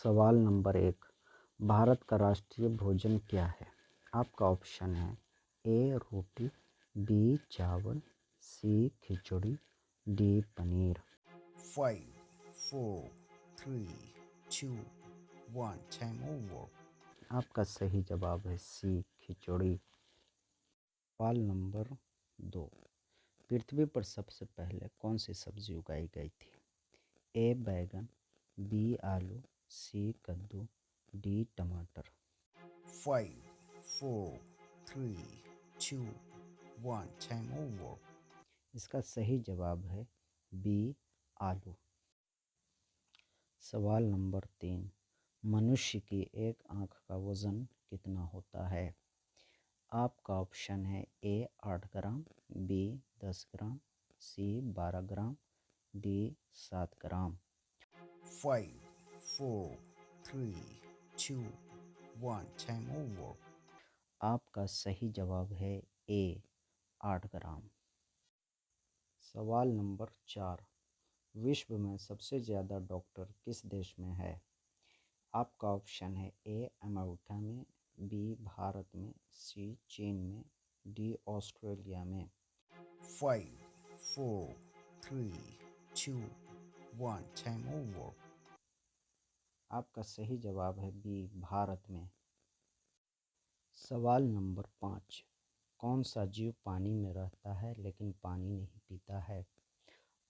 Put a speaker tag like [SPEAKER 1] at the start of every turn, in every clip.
[SPEAKER 1] सवाल नंबर 1। भारत का राष्ट्रीय भोजन क्या है? आपका ऑप्शन है ए रोटी, बी चावल, सी खिचड़ी, डी पनीर।
[SPEAKER 2] 5, 4, 3, 2, 1. Time over.
[SPEAKER 1] आपका सही जवाब है सी खिचड़ी। सवाल नंबर 2। पृथ्वी पर सबसे पहले कौन सी सब्जी उगाई गई थी? ए बैगन, बी आलू, सी कद्दू, डी टमाटर।
[SPEAKER 2] 5, 4, 3, 2, 1. Time over.
[SPEAKER 1] इसका सही जवाब है बी आलू। सवाल नंबर 3। मनुष्य की एक आंख का वजन कितना होता है? आपका ऑप्शन है ए 8 ग्राम, बी 10 ग्राम, सी 12 ग्राम, डी 7 ग्राम।
[SPEAKER 2] 5, 4, 3, 2, 1. Time over.
[SPEAKER 1] आपका सही जवाब है ए 8 ग्राम। सवाल नंबर 4। विश्व में सबसे ज़्यादा डॉक्टर किस देश में है? आपका ऑप्शन है ए अमेरिका में, बी भारत में, सी चीन में, डी ऑस्ट्रेलिया में।
[SPEAKER 2] 5, 4, 3, 2, 1. Time over.
[SPEAKER 1] आपका सही जवाब है बी भारत में। सवाल नंबर 5। कौन सा जीव पानी में रहता है लेकिन पानी नहीं पीता है?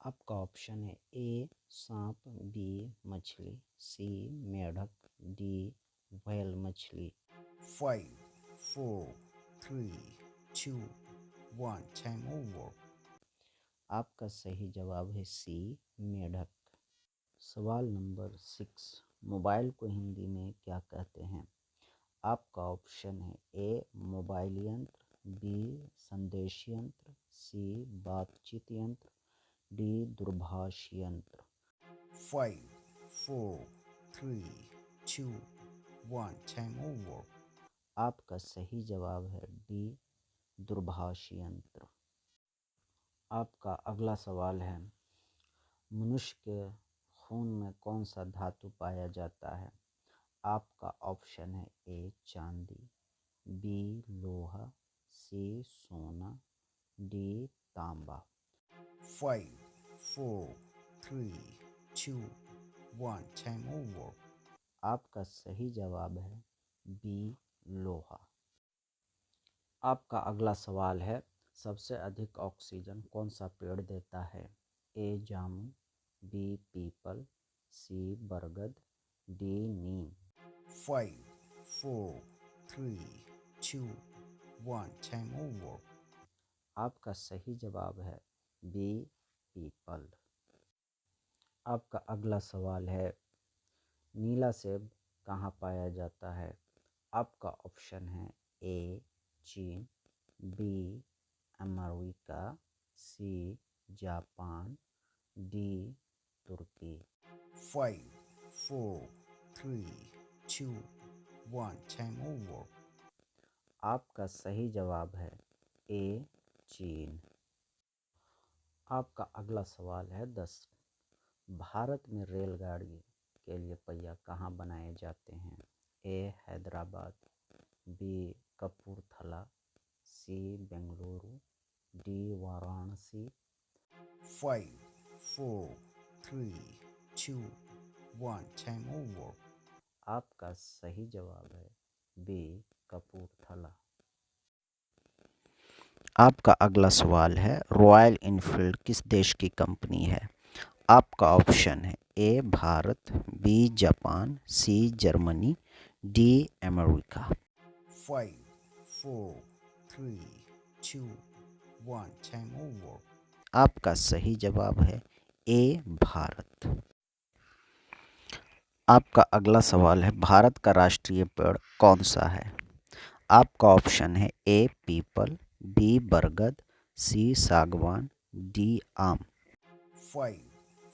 [SPEAKER 1] आपका ऑप्शन है ए सांप, बी मछली, सी मेढक, डी व्हेल मछली।
[SPEAKER 2] 5, 4, 3, 2, 1. Time over.
[SPEAKER 1] आपका सही जवाब है सी मेढक। सवाल नंबर 6। मोबाइल को हिंदी में क्या कहते हैं? आपका ऑप्शन है ए मोबाइल यंत्र, बी संदेश यंत्र, सी बातचीत यंत्र, डी दूरभाष यंत्र।
[SPEAKER 2] 5, 4, 3, 2, 1. Time over.
[SPEAKER 1] आपका सही जवाब है डी दूरभाष यंत्र। आपका अगला सवाल है मनुष्य के खून में कौन सा धातु पाया जाता है? आपका ऑप्शन है ए चांदी, बी लोहा, सी सोना, डी तांबा।
[SPEAKER 2] 5, 4, 3, 2, 1. Time over.
[SPEAKER 1] आपका सही जवाब है बी लोहा। आपका अगला सवाल है सबसे अधिक ऑक्सीजन कौन सा पेड़ देता है? ए जामुन, बी पीपल, सी बरगद, डी नीम।
[SPEAKER 2] 5, 4, 3, 2, 1. Time over.
[SPEAKER 1] आपका सही जवाब है बी पीपल। आपका अगला सवाल है नीला सेब कहाँ पाया जाता है? आपका ऑप्शन है ए चीन, B America, C Japan, D तुर्की।
[SPEAKER 2] 5, 4, 3, 2, 1. Time over.
[SPEAKER 1] आपका सही जवाब है ए चीन। आपका अगला सवाल है 10। भारत में रेलगाड़ी के लिए पहिया कहाँ बनाए जाते हैं? ए हैदराबाद, बी कपूरथला, सी Bengaluru, D Varanasi.
[SPEAKER 2] 5, 4, 3, 2, 1. Time over.
[SPEAKER 1] आपका सही जवाब है बी कपूरथला। आपका अगला सवाल है रॉयल एनफील्ड किस देश की कंपनी है? आपका ऑप्शन है A Bharat, B Japan, C Germany, D America.
[SPEAKER 2] 5, 4, 3, 2, 1. Time over.
[SPEAKER 1] आपका सही जवाब है ए भारत। आपका अगला सवाल है भारत का राष्ट्रीय पेड़ कौन सा है? आपका ऑप्शन है ए पीपल, बी बरगद, सी सागवान, डी आम।
[SPEAKER 2] 5,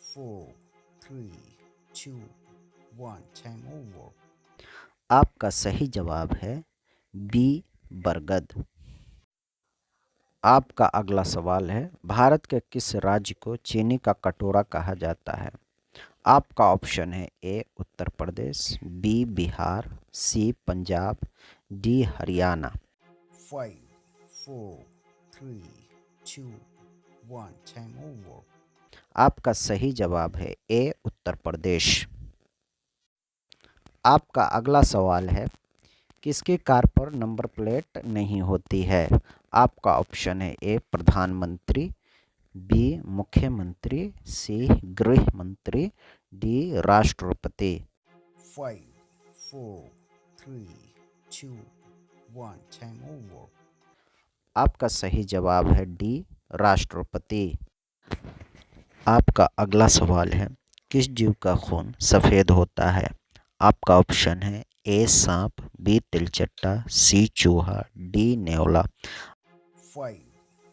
[SPEAKER 2] 4, 3, 2, 1. Time over.
[SPEAKER 1] आपका सही जवाब है बी बरगद। आपका अगला सवाल है भारत के किस राज्य को चीनी का कटोरा कहा जाता है? आपका ऑप्शन है ए उत्तर प्रदेश, बी बिहार, सी Punjab, D Haryana.
[SPEAKER 2] 5, 4, 3, 2, 1. Time over.
[SPEAKER 1] आपका सही जवाब है ए उत्तर प्रदेश। आपका अगला सवाल है, किसकी कार पर नंबर प्लेट नहीं होती है? आपका ऑप्शन है ए प्रधानमंत्री, बी मुख्यमंत्री, सी गृह मंत्री, डी राष्ट्रपति।
[SPEAKER 2] 5, 4, 3, 2, 1. Time over.
[SPEAKER 1] आपका सही जवाब है डी राष्ट्रपति। आपका अगला सवाल है, किस जीव का खून सफ़ेद होता है? आपका ऑप्शन है ए सांप, बी तिलचट्टा, सी चूहा, डी नेवला।
[SPEAKER 2] 5,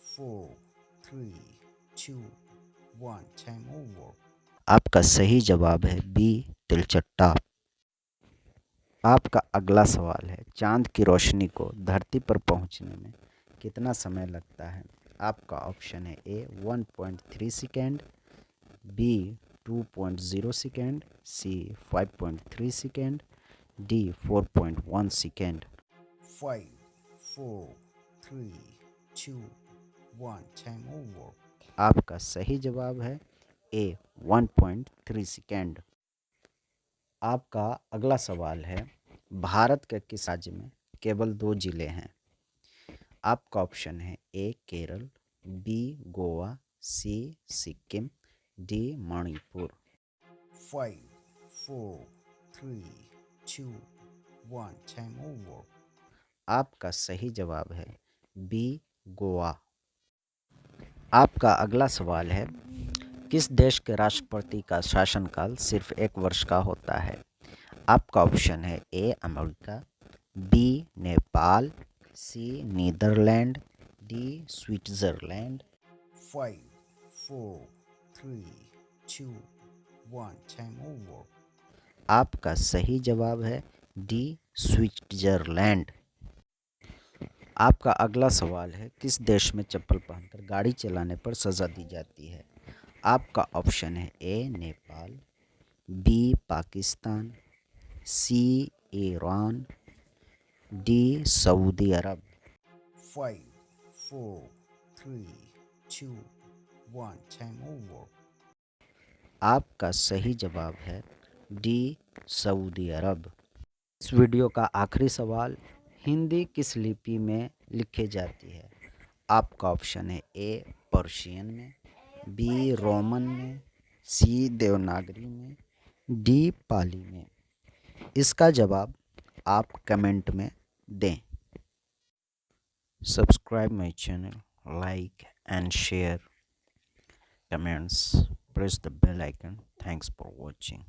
[SPEAKER 2] 4, 3, 2, 1. Time over.
[SPEAKER 1] आपका सही जवाब है बी तिलचट्टा। आपका अगला सवाल है, चांद की रोशनी को धरती पर पहुंचने में कितना समय लगता है? आपका ऑप्शन है ए 1.3 सेकेंड, बी 2.0 सेकेंड, सी 5.3 second, D 4.1 second.
[SPEAKER 2] 5, 4, 3, 2, 1. Time over.
[SPEAKER 1] आपका सही जवाब है ए 1.3 सेकेंड। आपका अगला सवाल है, भारत के किस राज्य में केवल 2 जिले हैं? आपका ऑप्शन है ए केरल, बी गोवा, सी Sikkim, D Manipur.
[SPEAKER 2] 5, 4, 3, 2, 1. Time over.
[SPEAKER 1] आपका सही जवाब है बी गोवा। आपका अगला सवाल है, किस देश के राष्ट्रपति का शासनकाल सिर्फ 1 वर्ष का होता है? आपका ऑप्शन है A America, B Nepal, C Netherlands, D Switzerland.
[SPEAKER 2] 5, 4, 3, 2, 1. Time over.
[SPEAKER 1] आपका सही जवाब है डी स्विट्जरलैंड। आपका अगला सवाल है, किस देश में चप्पल पहनकर गाड़ी चलाने पर सज़ा दी जाती है? आपका ऑप्शन है ए नेपाल, बी पाकिस्तान, सी ईरान, डी सऊदी अरब।
[SPEAKER 2] 5, 4, 3, 2, 1. Time over.
[SPEAKER 1] आपका सही जवाब है डी सऊदी अरब। इस वीडियो का आखिरी सवाल, हिंदी किस लिपि में लिखी जाती है? आपका ऑप्शन है ए पर्शियन में, बी रोमन में, सी देवनागरी में, डी पाली में। इसका जवाब आप कमेंट में दें। Subscribe my channel, like and share, comments, press the bell icon. Thanks for watching.